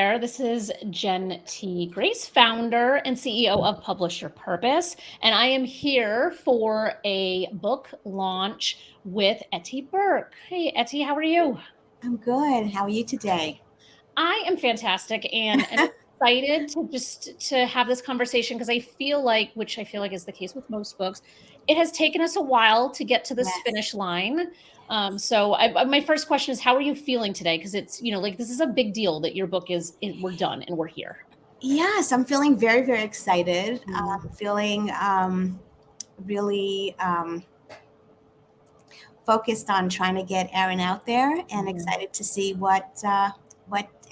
there. This is Jen T. Grace, founder and CEO of Publish Your Purpose. And I am here for a book launch with Etty Burk. Hey, Etty, how are you? I'm good. How are you today? I am fantastic and excited to have this conversation because I feel like is the case with most books, it has taken us a while to get to this Yes. finish line. My first question is, how are you feeling today? Because it's, like this is a big deal that your book we're done and we're here. Yes, I'm feeling very, very excited. Mm. I'm feeling really focused on trying to get Erin out there, and Mhm. excited to see what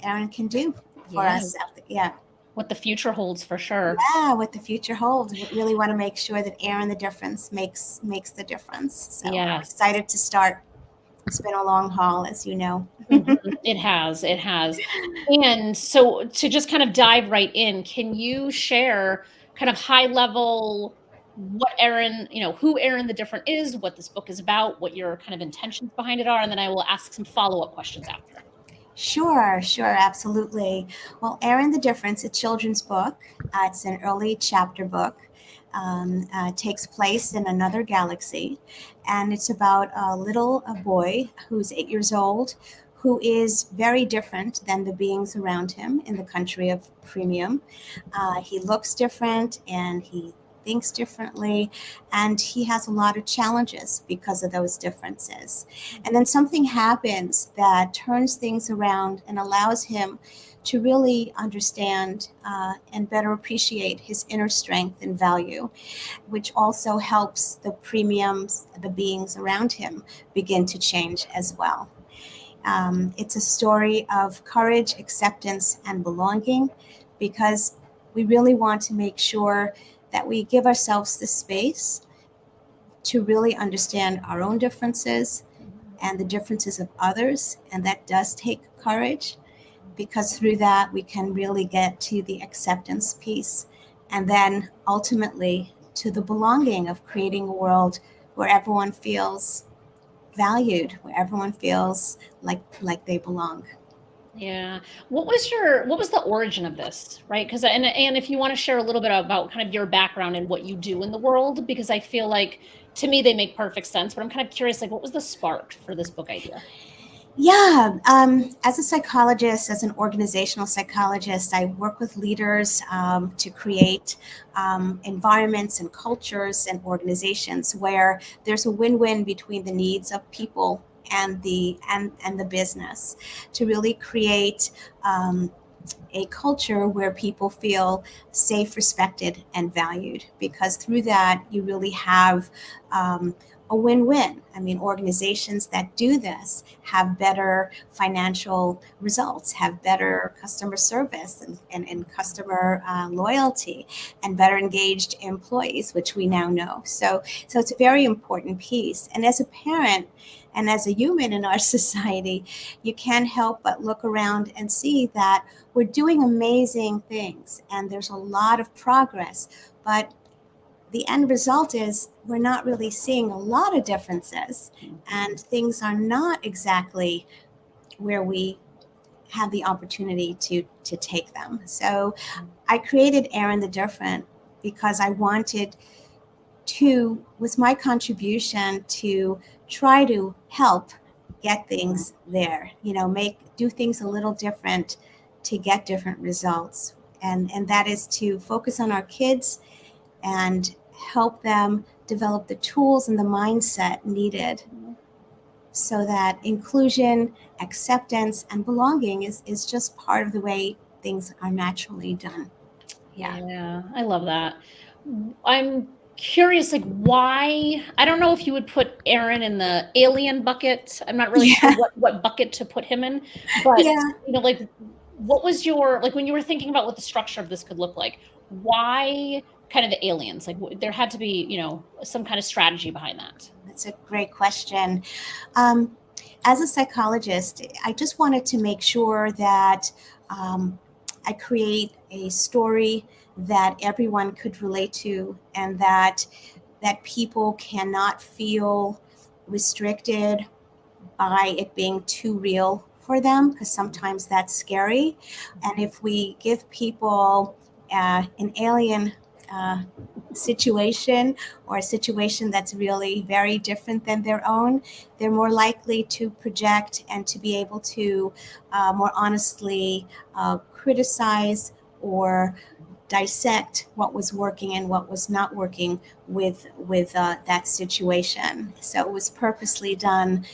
Erin can do for Yeah, us out there. Yeah, what the future holds for sure. yeah. What the future holds. We really want to make sure that Erin the difference makes the difference. So I'm Yes. excited to start. It's been a long haul, as you know. Mhm. It has, it has. And so to just kind of dive right in, can you share kind of high level what Erin, who Erin the Different is, what this book is about, what your kind of intentions behind it are, and then I will ask some follow-up questions after. Sure, sure, absolutely. Well, Erin the Difference, a children's book. It's an early chapter book. Takes place in another galaxy, and it's about a boy who's 8 years old, who is very different than the beings around him in the country of Premium. He looks different, and he thinks differently, and he has a lot of challenges because of those differences. And then something happens that turns things around and allows him to really understand and better appreciate his inner strength and value, which also helps the premiums, the beings around him, begin to change as well. It's a story of courage, acceptance, and belonging, because we really want to make sure that we give ourselves the space to really understand our own differences and the differences of others. And that does take courage, because through that we can really get to the acceptance piece, and then ultimately to the belonging of creating a world where everyone feels valued, where everyone feels like they belong. Yeah. What was the origin of this, right? Because and if you want to share a little bit about kind of your background and what you do in the world, because I feel like to me they make perfect sense, but I'm kind of curious, like what was the spark for this book idea? Yeah, as a psychologist, as an organizational psychologist, I work with leaders to create environments and cultures and organizations where there's a win-win between the needs of people and the business, to really create a culture where people feel safe, respected, and valued. Because through that, you really have a win win. I mean, organizations that do this have better financial results, have better customer service and customer loyalty, and better engaged employees, which we now know. So it's a very important piece. And as a parent, and as a human in our society, you can't help but look around and see that we're doing amazing things and there's a lot of progress. But the end result is we're not really seeing a lot of differences, and things are not exactly where we have the opportunity to take them. So I created Aaron the Different because I wanted to, was my contribution to try to help get things there, make do things a little different to get different results. And that is to focus on our kids and help them develop the tools and the mindset needed so that inclusion, acceptance, and belonging is just part of the way things are naturally done. Yeah. Yeah, I love that. I'm curious, like why I don't know if you would put Aaron in the alien bucket. I'm not really sure Yeah. what bucket to put him in, but Yeah. like what was your like when you were thinking about what the structure of this could look like? Why kind of the aliens? Like there had to be, some kind of strategy behind that. That's a great question. Um, as a psychologist, I just wanted to make sure that um, I create a story that everyone could relate to, and that people cannot feel restricted by it being too real for them, because sometimes that's scary. And if we give people an alien situation, or a situation that's really very different than their own, they're more likely to project and to be able to more honestly criticize or dissect what was working and what was not working with that situation. So it was purposely done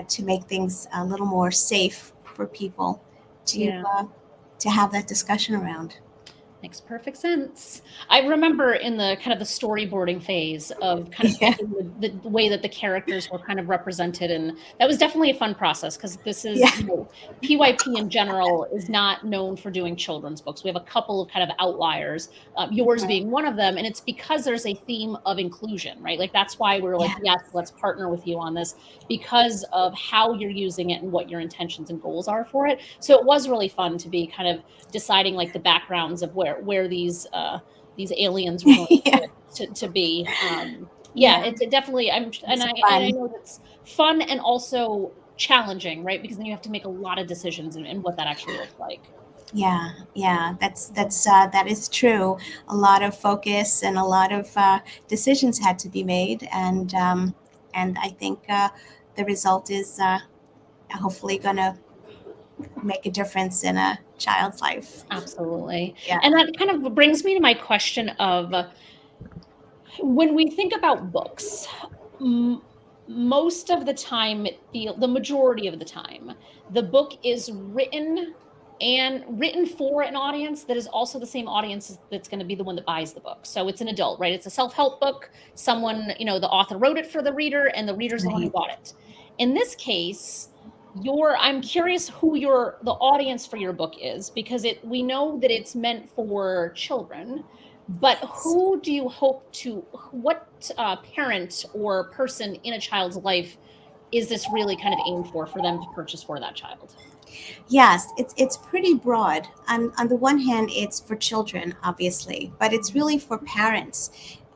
to make things a little more safe for people to have that discussion around. Makes perfect sense. I remember in the kind of the storyboarding phase of kind of picking the way that the characters were kind of represented, and that was definitely a fun process, because this is, Yeah. you know, PYP in general is not known for doing children's books. We have a couple of kind of outliers, yours being one of them, and it's because there's a theme of inclusion, right? Like that's why we're like, yes, let's partner with you on this, because of how you're using it and what your intentions and goals are for it. So it was really fun to be kind of deciding like the backgrounds of where these aliens were going to be. It definitely, and I know that's fun and also challenging, right? Because then you have to make a lot of decisions and what that actually looks like. Yeah, that is true. A lot of focus and a lot of decisions had to be made, and I think the result is hopefully going to make a difference in a child's life. Absolutely. Yeah. And that kind of brings me to my question of when we think about books, most of the time, the majority of the time, the book is written for an audience that is also the same audience that's going to be the one that buys the book. So it's an adult, right? It's a self-help book. Someone, you know, the author wrote it for the reader, and the reader's the one who bought it. In this case, I'm curious who the audience for your book is, because we know that it's meant for children. But who do you hope to, what parent or person in a child's life is this really kind of aimed for them to purchase for that child? Yes, it's pretty broad. On the one hand, it's for children, obviously, but it's really for parents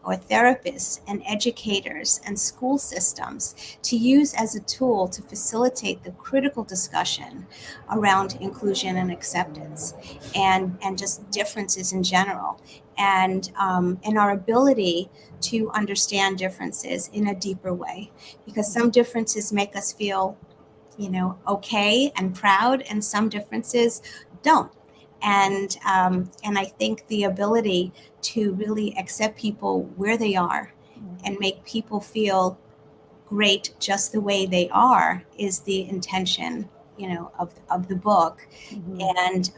or therapists and educators and school systems to use as a tool to facilitate the critical discussion around inclusion and acceptance, and just differences in general, and our ability to understand differences in a deeper way, because some differences make us feel, okay and proud, and some differences don't. And I think the ability to really accept people where they are and make people feel great just the way they are is the intention, of the book. And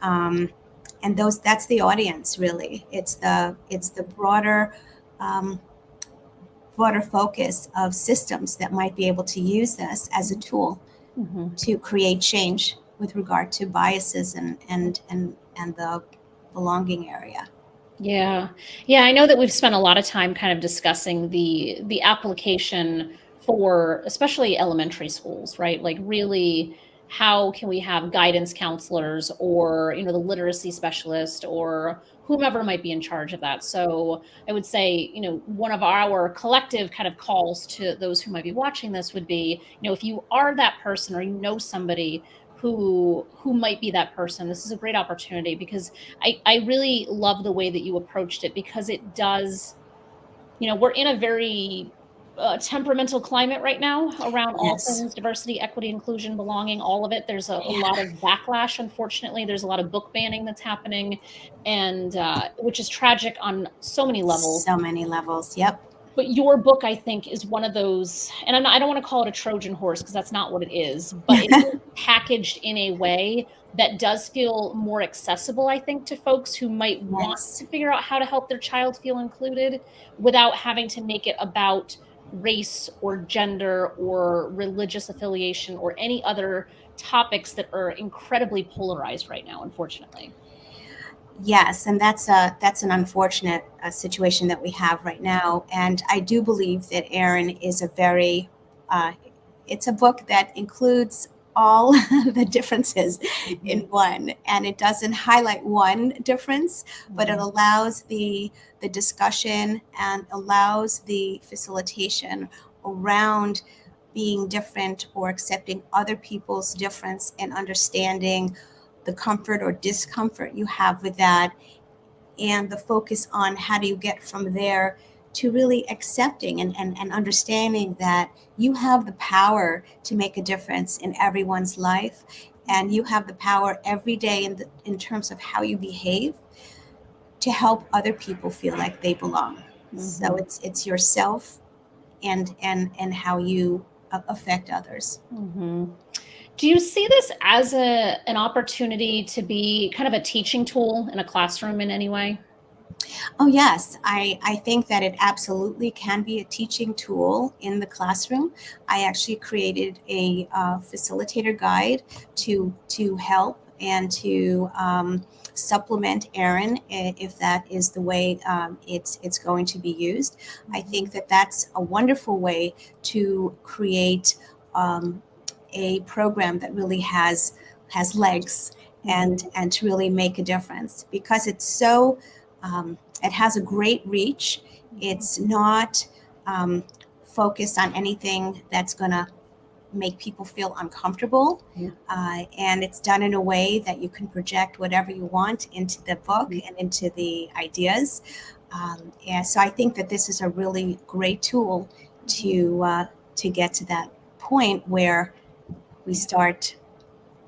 that's the audience, really. It's the broader focus of systems that might be able to use this as a tool to create change with regard to biases and the belonging area. Yeah. I know that we've spent a lot of time kind of discussing the application for especially elementary schools, right? Like really, how can we have guidance counselors, or, you know, the literacy specialist, or whomever might be in charge of that. So I would say, you know, one of our collective kind of calls to those who might be watching this would be, you know, if you are that person, or you know somebody who might be that person, this is a great opportunity, because I really love the way that you approached it, because it does, you know, we're in a very temperamental climate right now around all Yes. things diversity, equity, inclusion, belonging, all of it. There's a lot of backlash, unfortunately. There's a lot of book banning that's happening, and which is tragic on so many levels. So many levels. Yep. But your book, I think, is one of those, and I don't want to call it a Trojan horse, because that's not what it is, but it is packaged in a way that does feel more accessible, I think, to folks who might want Yes. to figure out how to help their child feel included without having to make it about race or gender or religious affiliation or any other topics that are incredibly polarized right now, unfortunately. Yes, and that's an unfortunate situation that we have right now. And I do believe that Erin is it's a book that includes all the differences in one, and it doesn't highlight one difference, but it allows the discussion and allows the facilitation around being different or accepting other people's difference and understanding the comfort or discomfort you have with that, and the focus on how do you get from there to really accepting and understanding that you have the power to make a difference in everyone's life, and you have the power every day in terms of how you behave to help other people feel like they belong. So it's yourself and how you affect others. Do you see this as an opportunity to be kind of a teaching tool in a classroom in any way? Oh, yes. I think that it absolutely can be a teaching tool in the classroom. I actually created a facilitator guide to help and to supplement Erin if that is the way it's going to be used. I think that that's a wonderful way to create a program that really has legs and to really make a difference, because it's so it has a great reach. It's not focused on anything that's going to make people feel uncomfortable. And it's done in a way that you can project whatever you want into the book and into the ideas. And so I think that this is a really great tool to get to that point where we start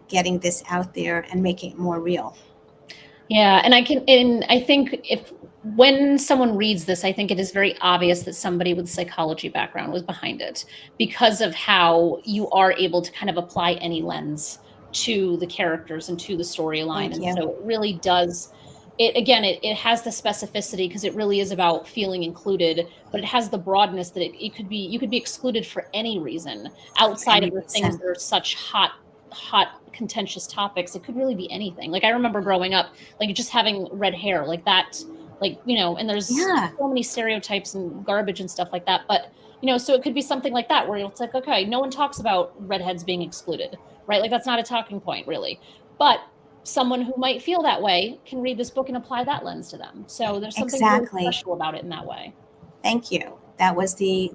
getting this out there and making it more real. Yeah, and I think when someone reads this, I think it is very obvious that somebody with psychology background was behind it, because of how you are able to kind of apply any lens to the characters and to the storyline. Thank And you. so it really does it has the specificity because it really is about feeling included, but it has the broadness that you could be excluded for any reason outside of Any the things reason. that are such hot contentious topics. It could really be anything. Like I remember growing up, like just having red hair like that, like, and there's Yeah, so many stereotypes and garbage and stuff like that. But, so it could be something like that where it's like, okay, no one talks about redheads being excluded, right? Like that's not a talking point really. But someone who might feel that way can read this book and apply that lens to them. So there's something really exactly. special about it in that way. Thank you. That was the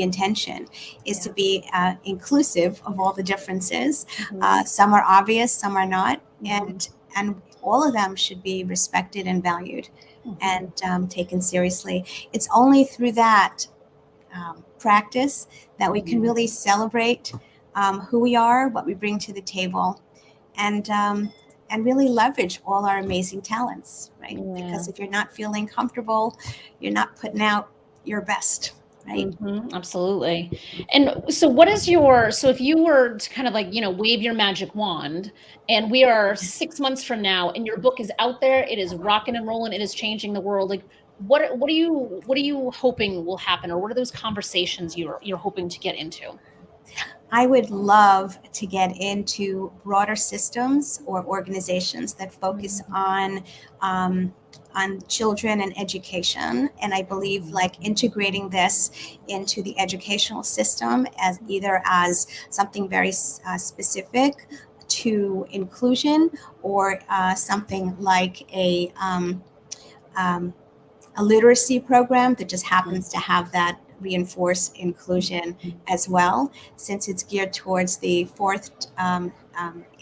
intention, is to Yeah. be inclusive of all the differences. Mhm. Some are obvious, some are not, Mhm. and all of them should be respected and valued Mhm. and taken seriously. It's only through that practice that we can Mhm. really celebrate who we are, what we bring to the table, and really leverage all our amazing talents, right? Yeah. Because if you're not feeling comfortable, you're not putting out your best, right? Absolutely. And so so if you were to kind of like, wave your magic wand and we are 6 months from now and your book is out there, it is rocking and rolling, it is changing the world. Like what are you hoping will happen, or what are those conversations you're hoping to get into? I would love to get into broader systems or organizations that focus um, on children and education. And I believe like integrating this into the educational system as either as something very specific to inclusion, or something like a literacy program that just happens to have that reinforced inclusion as well, since it's geared towards the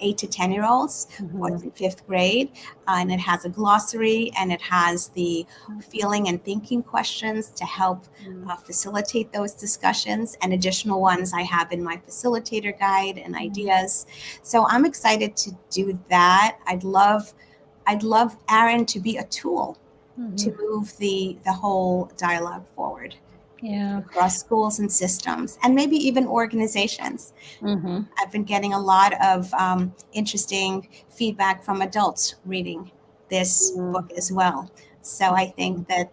8 to 10 year olds, fourth and fifth grade. And it has a glossary, and it has the feeling and thinking questions to help facilitate those discussions, and additional ones I have in my facilitator guide and ideas. So I'm excited to do that. I'd love Aaron to be a tool to move the whole dialogue forward Yeah. across schools and systems, and maybe even organizations. Mhm. I've been getting a lot of interesting feedback from adults reading this book as well. So I think that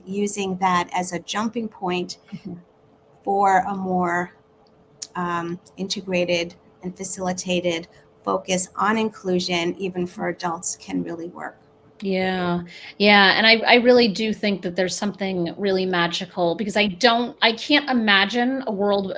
using that as a jumping point for a more integrated and facilitated focus on inclusion, even for adults, can really work. Yeah. Yeah, and I really do think that there's something really magical because I can't imagine a world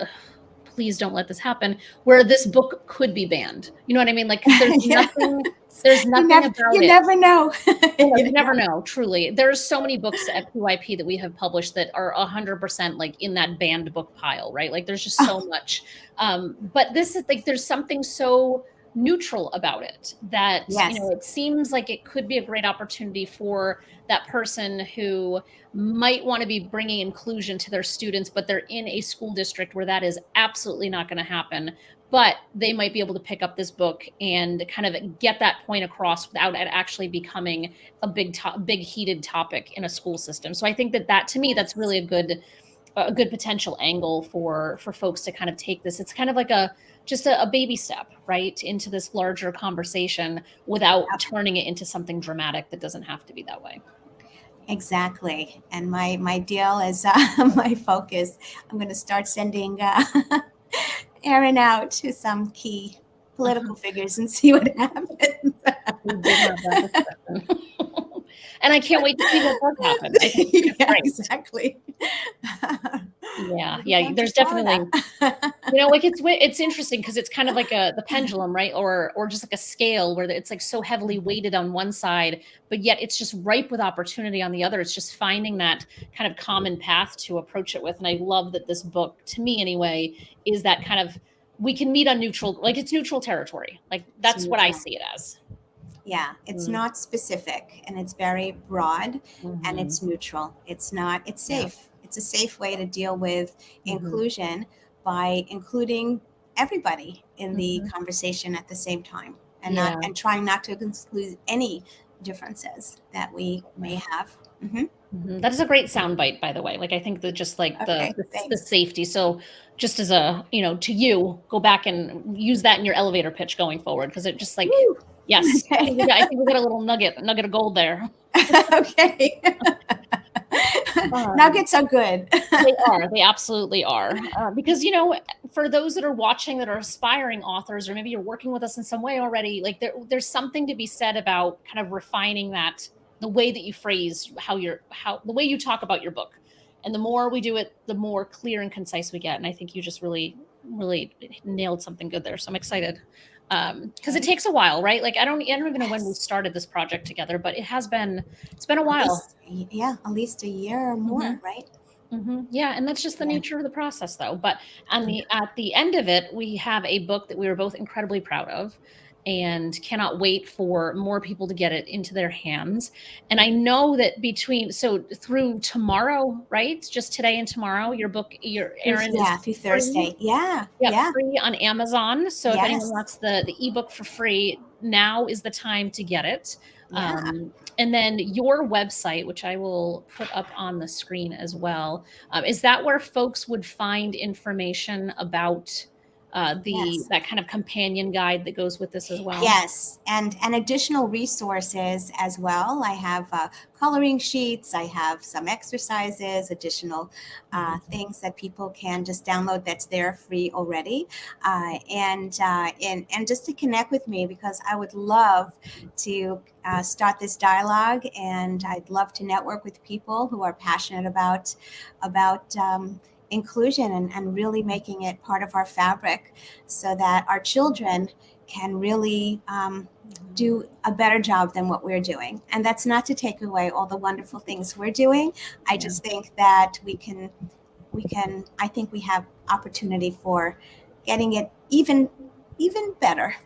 please don't let this happen, where this book could be banned. You know what I mean? Like, 'cause there's nothing about you it. never know. You never know, truly. There's so many books at PYP that we have published that are 100% like in that banned book pile, right? Like there's just so much. But this is like, there's something so neutral about it that, Yes. it seems like it could be a great opportunity for that person who might want to be bringing inclusion to their students, but they're in a school district where that is absolutely not going to happen. But they might be able to pick up this book and kind of get that point across without it actually becoming a big heated topic in a school system. So I think that to me, that's really a good potential angle for folks to kind of take this. It's kind of like just a baby step, right, into this larger conversation without turning it into something dramatic that doesn't have to be that way. Exactly. And my deal is my focus. I'm going to start sending Erin out to some key political figures and see what happens. We did have that discussion. And I can't wait to see what does happen. I think it's great. Exactly. Yeah. There's definitely, like it's interesting because it's kind of like the pendulum, right? Or just like a scale where it's like so heavily weighted on one side, but yet it's just ripe with opportunity on the other. It's just finding that kind of common path to approach it with. And I love that this book, to me anyway, is that kind of, we can meet on neutral, like it's neutral territory. Like that's what I see it as. Yeah, it's not specific and it's very broad and it's neutral. It's safe. Yeah. It's a safe way to deal with inclusion by including everybody in the conversation at the same time and and trying not to exclude any differences that we may have. That is a great soundbite, by the way. Like, I think that just like the safety. So just as to you, go back and use that in your elevator pitch going forward. Because it just like, yes, I think we got a little nugget of gold there. Okay. Nuggets are good. They absolutely are. Because, for those that are watching that are aspiring authors, or maybe you're working with us in some way already, like there's something to be said about kind of refining that, the way that you phrase the way you talk about your book. And the more we do it, the more clear and concise we get. And I think you just really, really nailed something good there. So I'm excited. Because it takes a while, right? Like I don't even know when we started this project together, but it's been a while. At least a year or more, right? Yeah, and that's just the nature of the process, though. But at the end of it, we have a book that we were both incredibly proud of, and cannot wait for more people to get it into their hands. And I know that through tomorrow, right? Just today and tomorrow, your book, Erin, is through Thursday. Free on Amazon. So if anyone wants the ebook for free, now is the time to get it. And then your website, which I will put up on the screen as well, is that where folks would find information about that kind of companion guide that goes with this as well? Yes, and additional resources as well. I have coloring sheets. I have some exercises, additional things that people can just download that's there free already, and just to connect with me, because I would love to start this dialogue, and I'd love to network with people who are passionate about inclusion and really making it part of our fabric so that our children can really do a better job than what we're doing. And that's not to take away all the wonderful things we're doing. I just think that I think we have opportunity for getting it even better.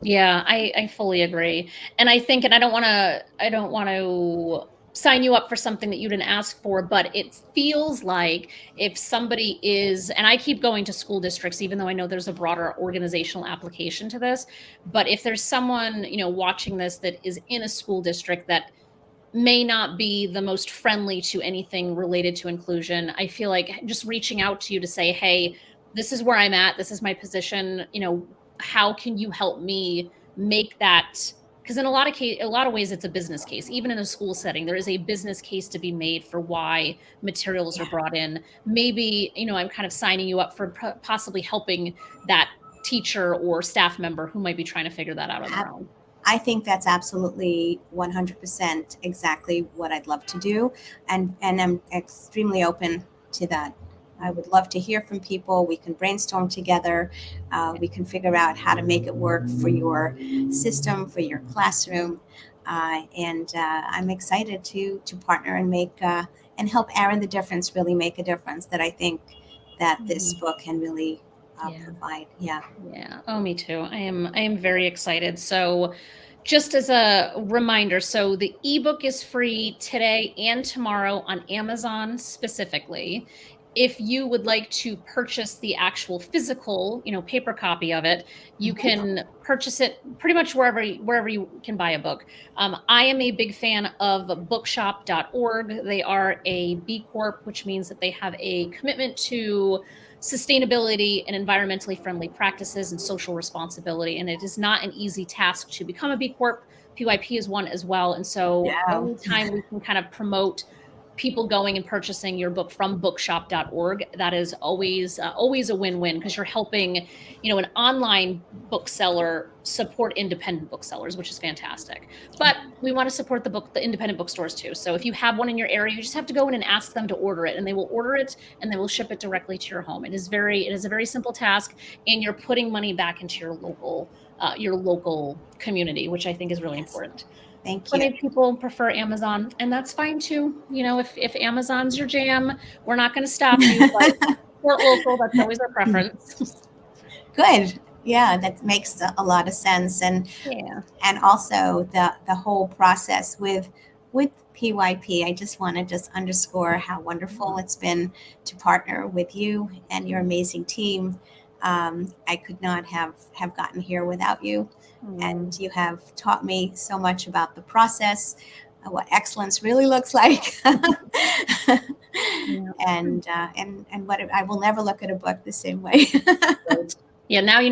Yeah, I fully agree. And I think, and I don't want to sign you up for something that you didn't ask for, but it feels like if somebody is, and I keep going to school districts, even though I know there's a broader organizational application to this, but if there's someone, watching this that is in a school district that may not be the most friendly to anything related to inclusion, I feel like just reaching out to you to say, hey, this is where I'm at, this is my position, how can you help me make that? Because in a lot of ways, it's a business case. Even in a school setting, there is a business case to be made for why materials are brought in. Maybe, I'm kind of signing you up for possibly helping that teacher or staff member who might be trying to figure that out on their own. I think that's absolutely 100% exactly what I'd love to do. And I'm extremely open to that. I would love to hear from people. We can brainstorm together. We can figure out how to make it work for your system, for your classroom. And I'm excited to partner and make and help Aaron the Difference really make a difference that I think that this book can really provide. Yeah. Yeah. Oh, me too. I am very excited. So just as a reminder, so the ebook is free today and tomorrow on Amazon specifically. If you would like to purchase the actual physical, paper copy of it, you can purchase it pretty much wherever you can buy a book. I am a big fan of bookshop.org. They are a B Corp, which means that they have a commitment to sustainability and environmentally friendly practices and social responsibility. And it is not an easy task to become a B Corp. PYP is one as well. And so anytime we can kind of promote people going and purchasing your book from bookshop.org, that is always a win-win, because you're helping, an online bookseller support independent booksellers, which is fantastic. But we want to support the independent bookstores too. So if you have one in your area, you just have to go in and ask them to order it, and they will order it and they will ship it directly to your home. It is a very simple task, and you're putting money back into your local community, which I think is really important. Thank you. Plenty of people prefer Amazon, and that's fine too. If Amazon's your jam, we're not going to stop you. But support local, that's always our preference. Good. Yeah, that makes a lot of sense. And also the whole process with PYP, I just want to underscore how wonderful it's been to partner with you and your amazing team. I could not have gotten here without you. And you have taught me so much about the process, what excellence really looks like. And what I will never look at a book the same way. Yeah, now you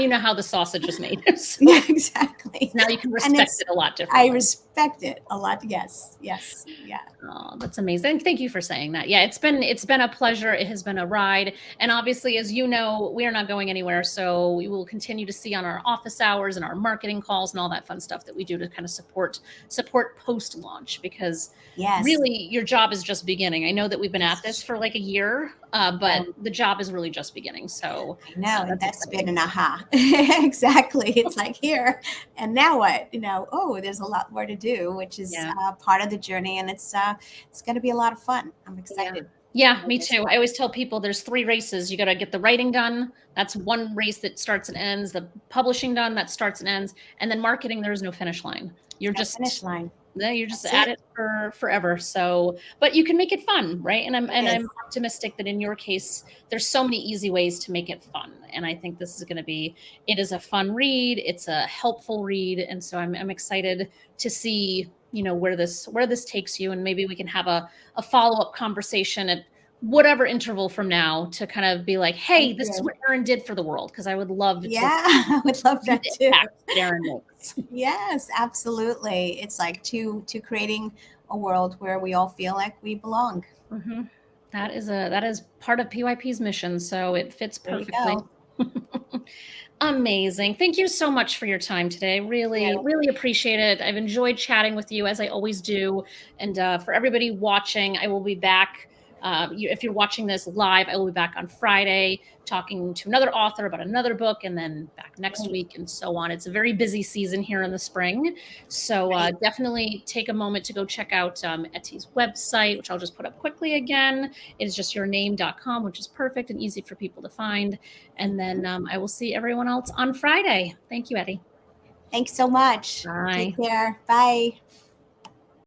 know how the sausage is made. So yeah, exactly. Now you can respect it a lot differently. I respect it a lot. Yes. Yeah. Oh, that's amazing. Thank you for saying that. Yeah, it's been a pleasure. It has been a ride. And obviously, as you know, we are not going anywhere. So we will continue to see on our office hours and our marketing calls and all that fun stuff that we do to kind of support post-launch, because really your job is just beginning. I know that we've been at this for like a year, but the job is really just beginning. So I know that's been an aha. Exactly. It's like here and now what? There's a lot more to do, which is part of the journey, and it's going to be a lot of fun. I'm excited. Yeah, me too. I always tell people there's 3 races. You got to get the writing done. That's one race that starts and ends. The publishing done, that starts and ends. And then marketing, there is no finish line. You're just finish line. You're just at it for forever. So, but you can make it fun, right? And I'm optimistic that in your case, there's so many easy ways to make it fun. And I think this is going to be. It is a fun read. It's a helpful read, and so I'm excited to see where this takes you, and maybe we can have a follow-up conversation at whatever interval from now to kind of be like, hey, this is what Erin did for the world, because I would love I would love that too. Erin makes. Yes, absolutely. It's like to creating a world where we all feel like we belong. Mm-hmm. That is part of PYP's mission, so it fits perfectly. Amazing. Thank you so much for your time today. Really appreciate it. I've enjoyed chatting with you, as I always do. And for everybody watching, I will be back. If you're watching this live, I will be back on Friday talking to another author about another book, and then back next week and so on. It's a very busy season here in the spring. So definitely take a moment to go check out Etty's website, which I'll just put up quickly again. It is just yourname.com, which is perfect and easy for people to find. And then I will see everyone else on Friday. Thank you, Etty. Thanks so much. Bye. Take care. Bye.